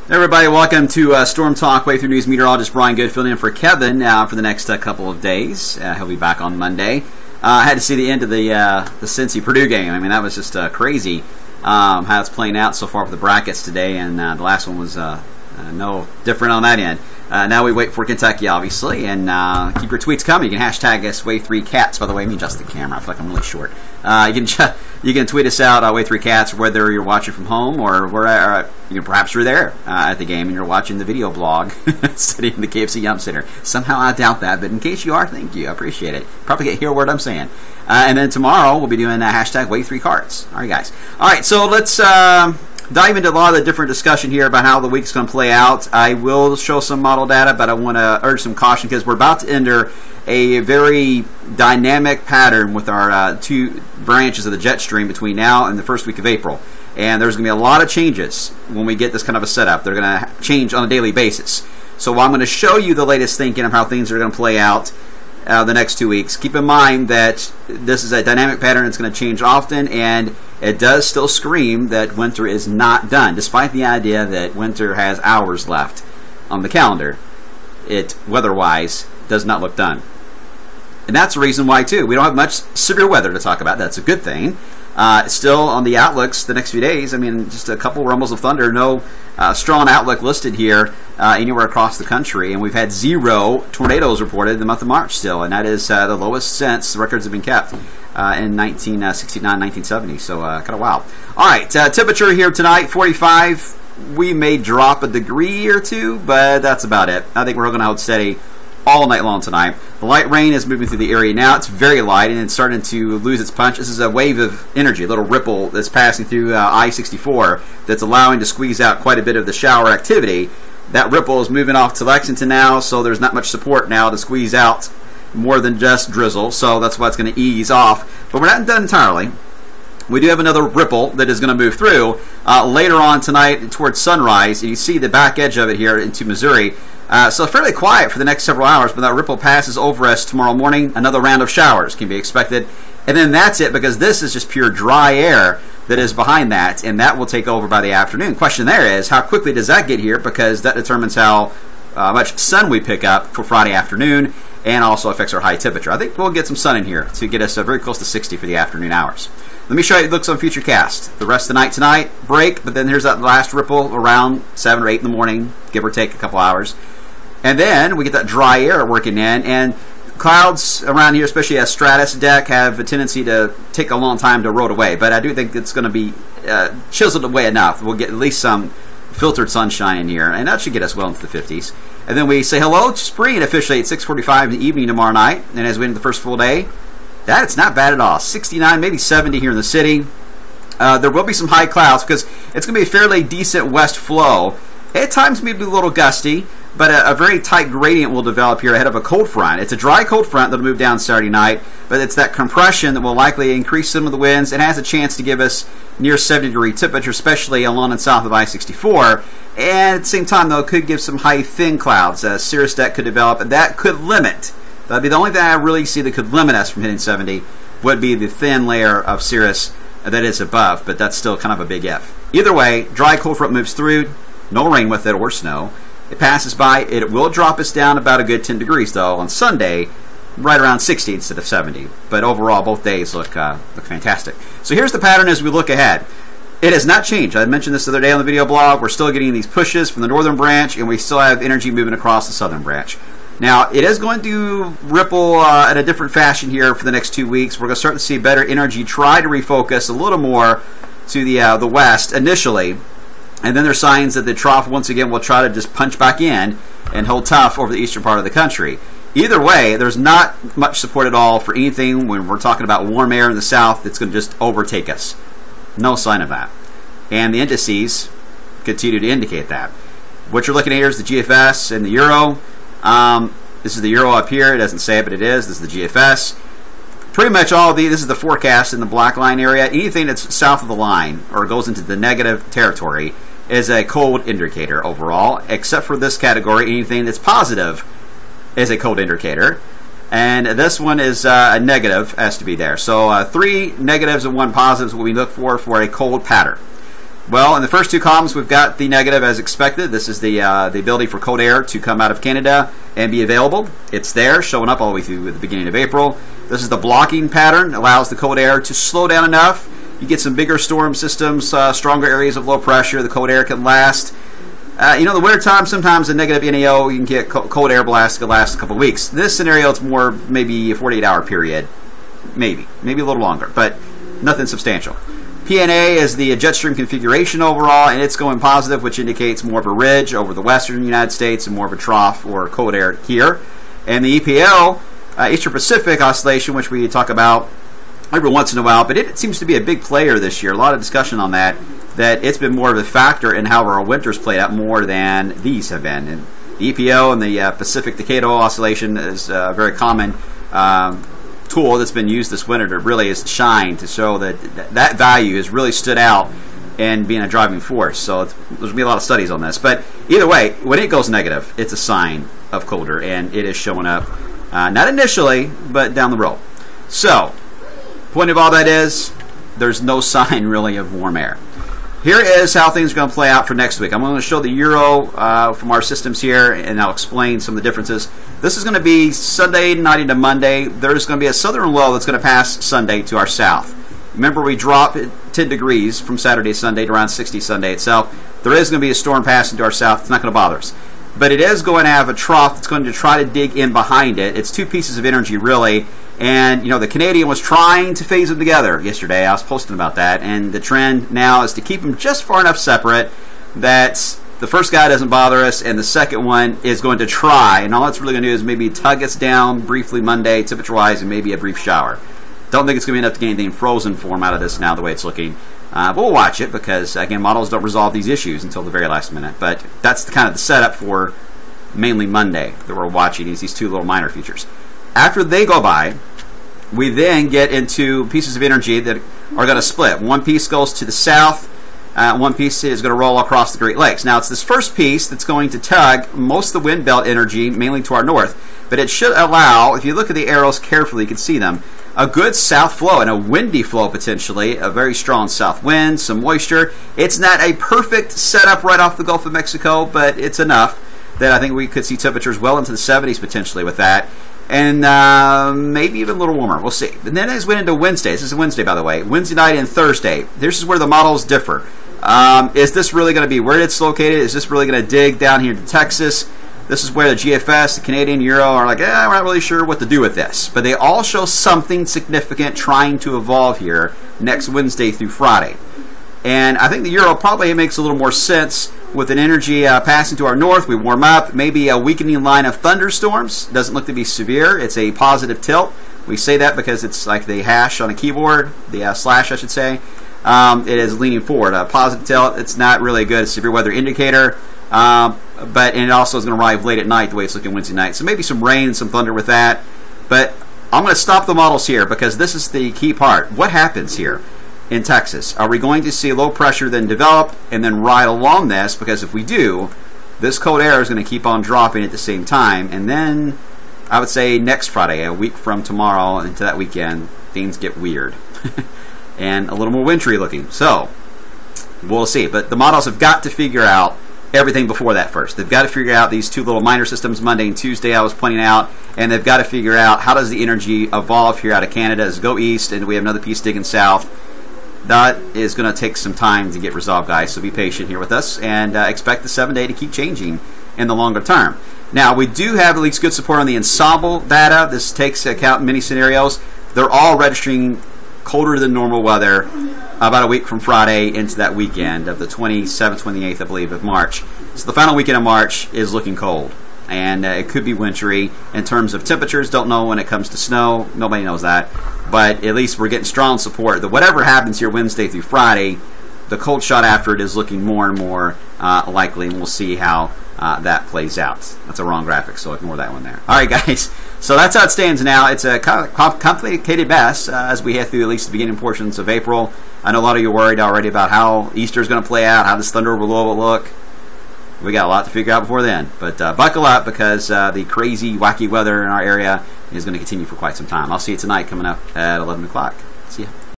Everybody, welcome to Storm Talk. Way Through News meteorologist Brian Good filling in for Kevin for the next couple of days. He'll be back on Monday. I had to see the end of the Cincy-Purdue game. I mean, that was just crazy how it's playing out so far for the brackets today, and the last one was no different on that end. Now we wait for Kentucky, obviously, and keep your tweets coming. You can hashtag us Way3Cats. By the way, I mean just the camera. I feel like I'm really short. You can tweet us out Way3Cats, whether you're watching from home or where perhaps you're there at the game and you're watching the video blog sitting in the KFC Yum Center. Somehow I doubt that, but in case you are, thank you. I appreciate it. Probably can't hear what I'm saying. And then tomorrow we'll be doing hashtag Way3Cards. All right, guys. All right, so let's dive into a lot of the different discussion here about how the week's going to play out. I will show some model data, but I want to urge some caution because we're about to enter a very dynamic pattern with our two branches of the jet stream between now and the first week of April. And there's going to be a lot of changes when we get this kind of a setup. They're going to change on a daily basis. So I'm going to show you the latest thinking of how things are going to play out the next 2 weeks. Keep in mind that this is a dynamic pattern. It's going to change often, and it does still scream that winter is not done, despite the idea that winter has hours left on the calendar. It, weather-wise, does not look done. And that's the reason why, too. We don't have much severe weather to talk about. That's a good thing. Still, on the outlooks the next few days, I mean, just a couple rumbles of thunder. No strong outlook listed here anywhere across the country. And we've had 0 tornadoes reported in the month of March still. And that is the lowest since the records have been kept in 1969, 1970. So kind of wild. All right, temperature here tonight, 45. We may drop a degree or two, but that's about it. I think we're going to hold steady all night long tonight. The light rain is moving through the area now. It's very light, and it's starting to lose its punch. This is a wave of energy, a little ripple that's passing through I-64 that's allowing to squeeze out quite a bit of the shower activity. That ripple is moving off to Lexington now, so there's not much support now to squeeze out more than just drizzle, so that's why it's going to ease off. But we're not done entirely. We do have another ripple that is going to move through later on tonight towards sunrise. You see the back edge of it here into Missouri. So fairly quiet for the next several hours, but that ripple passes over us tomorrow morning. Another round of showers can be expected. And then that's it, because this is just pure dry air that is behind that, and that will take over by the afternoon. Question there is, how quickly does that get here? Because that determines how much sun we pick up for Friday afternoon, and also affects our high temperature. I think we'll get some sun in here to get us very close to 60 for the afternoon hours. Let me show you the looks on Futurecast. The rest of the night tonight, break, but then here's that last ripple around 7 or 8 in the morning, give or take a couple hours. And then we get that dry air working in, and clouds around here, especially as stratus deck, have a tendency to take a long time to erode away. But I do think it's going to be chiseled away enough. We'll get at least some filtered sunshine in here, and that should get us well into the 50s. And then we say hello to spring officially at 6:45 in the evening tomorrow night. And as we enter the first full day, that's not bad at all. 69, maybe 70 here in the city. There will be some high clouds because it's going to be a fairly decent west flow. At times maybe a little gusty, but a very tight gradient will develop here ahead of a cold front. It's a dry cold front that will move down Saturday night, but it's that compression that will likely increase some of the winds and has a chance to give us near 70-degree temperature, especially along and south of I-64. And at the same time, though, it could give some high thin clouds. Cirrus deck could develop, and that could limit. That'd be the only thing I really see that could limit us from hitting 70 would be the thin layer of cirrus that is above, but that's still kind of a big if. Either way, dry cold front moves through, no rain with it or snow. It passes by. It will drop us down about a good 10 degrees, though, on Sunday, right around 60 instead of 70. But overall, both days look fantastic. So here's the pattern as we look ahead. It has not changed. I mentioned this the other day on the video blog. We're still getting these pushes from the northern branch, and we still have energy moving across the southern branch. Now, it is going to ripple in a different fashion here for the next 2 weeks. We're going to start to see better energy try to refocus a little more to the west initially. And then there's signs that the trough, once again, will try to just punch back in and hold tough over the eastern part of the country. Either way, there's not much support at all for anything when we're talking about warm air in the south that's going to just overtake us. No sign of that. And the indices continue to indicate that. What you're looking at here is the GFS and the Euro. This is the Euro up here. It doesn't say it, but it is. This is the GFS. Pretty much all of this is the forecast in the black line area. Anything that's south of the line or goes into the negative territory is a cold indicator overall, except for this category. Anything that's positive is a cold indicator. And this one is a negative, has to be there. So 3 negatives and 1 positive is what we look for a cold pattern. Well, in the first two columns, we've got the negative as expected. This is the ability for cold air to come out of Canada and be available. It's there, showing up all the way through the beginning of April. This is the blocking pattern. Allows the cold air to slow down enough. You get some bigger storm systems, stronger areas of low pressure. The cold air can last. In the wintertime, sometimes a negative NAO, you can get cold air blast that last a couple of weeks. In this scenario, it's more maybe a 48-hour period. Maybe a little longer, but nothing substantial. PNA is the jet stream configuration overall, and it's going positive, which indicates more of a ridge over the western United States and more of a trough or cold air here. And the EPO, Eastern Pacific Oscillation, which we talk about every once in a while, but it seems to be a big player this year. A lot of discussion on that it's been more of a factor in how our winters played out more than these have been. And the EPO and the Pacific Decadal Oscillation is a very common tool that's been used this winter to really shine, to show that value has really stood out and being a driving force. So there's going to be a lot of studies on this. But either way, when it goes negative, it's a sign of colder, and it is showing up, not initially, but down the road. So, point of all that is, there's no sign really of warm air. Here is how things are going to play out for next week. I'm going to show the Euro from our systems here, and I'll explain some of the differences. This is going to be Sunday night into Monday. There's going to be a southern low that's going to pass Sunday to our south. Remember, we drop 10 degrees from Saturday, Sunday to around 60 Sunday itself. There is going to be a storm passing to our south. It's not going to bother us. But it is going to have a trough that's going to try to dig in behind it. It's two pieces of energy, really. And, the Canadian was trying to phase them together yesterday. I was posting about that. And the trend now is to keep them just far enough separate that the first guy doesn't bother us, and the second one is going to try. And all it's really going to do is maybe tug us down briefly Monday, temperature-wise, and maybe a brief shower. Don't think it's going to be enough to get anything frozen form out of this now, the way it's looking. But we'll watch it because, again, models don't resolve these issues until the very last minute. But that's kind of the setup for mainly Monday that we're watching, is these two little minor features. After they go by, we then get into pieces of energy that are going to split. One piece goes to the south. One piece is going to roll across the Great Lakes. Now, it's this first piece that's going to tug most of the wind belt energy mainly to our north. But it should allow, if you look at the arrows carefully, you can see them, a good south flow and a windy flow potentially, a very strong south wind, some moisture. It's not a perfect setup right off the Gulf of Mexico, but it's enough that I think we could see temperatures well into the 70s potentially with that. And maybe even a little warmer. We'll see. And then as we went into Wednesday, this is Wednesday, by the way, Wednesday night and Thursday, this is where the models differ. Is this really going to be where it's located? Is this really going to dig down here to Texas? This is where the GFS, the Canadian Euro are like, we're not really sure what to do with this. But they all show something significant trying to evolve here next Wednesday through Friday. And I think the Euro probably makes a little more sense with an energy passing to our north. We warm up, maybe a weakening line of thunderstorms. Doesn't look to be severe. It's a positive tilt. We say that because it's like the hash on a keyboard, the slash, I should say. It is leaning forward. A positive tilt, it's not really a good severe weather indicator. But it also is going to arrive late at night the way it's looking Wednesday night. So maybe some rain, some thunder with that. But I'm going to stop the models here because this is the key part. What happens here in Texas? Are we going to see low pressure then develop and then ride along this? Because if we do, this cold air is going to keep on dropping at the same time. And then I would say next Friday, a week from tomorrow into that weekend, things get weird and a little more wintry looking. So we'll see. But the models have got to figure out everything before that first. They've got to figure out these two little minor systems, Monday and Tuesday, I was pointing out, and they've got to figure out how does the energy evolve here out of Canada. Does it go east, and we have another piece digging south? That is going to take some time to get resolved, guys, so be patient here with us, and expect the 7-day to keep changing in the longer term. Now, we do have at least good support on the ensemble data. This takes account many scenarios. They're all registering colder than normal weather about a week from Friday into that weekend of the 27th, 28th, I believe, of March. So the final weekend of March is looking cold, and it could be wintry in terms of temperatures. Don't know when it comes to snow. Nobody knows that. But at least we're getting strong support that whatever happens here Wednesday through Friday, the cold shot after it is looking more and more likely, and we'll see how that plays out. That's a wrong graphic, so ignore that one there. All right, guys. So that's how it stands now. It's a complicated mess as we head through at least the beginning portions of April. I know a lot of you are worried already about how Easter is going to play out, how this thunder overload will look. We got a lot to figure out before then. But buckle up because the crazy, wacky weather in our area is going to continue for quite some time. I'll see you tonight coming up at 11 o'clock. See ya.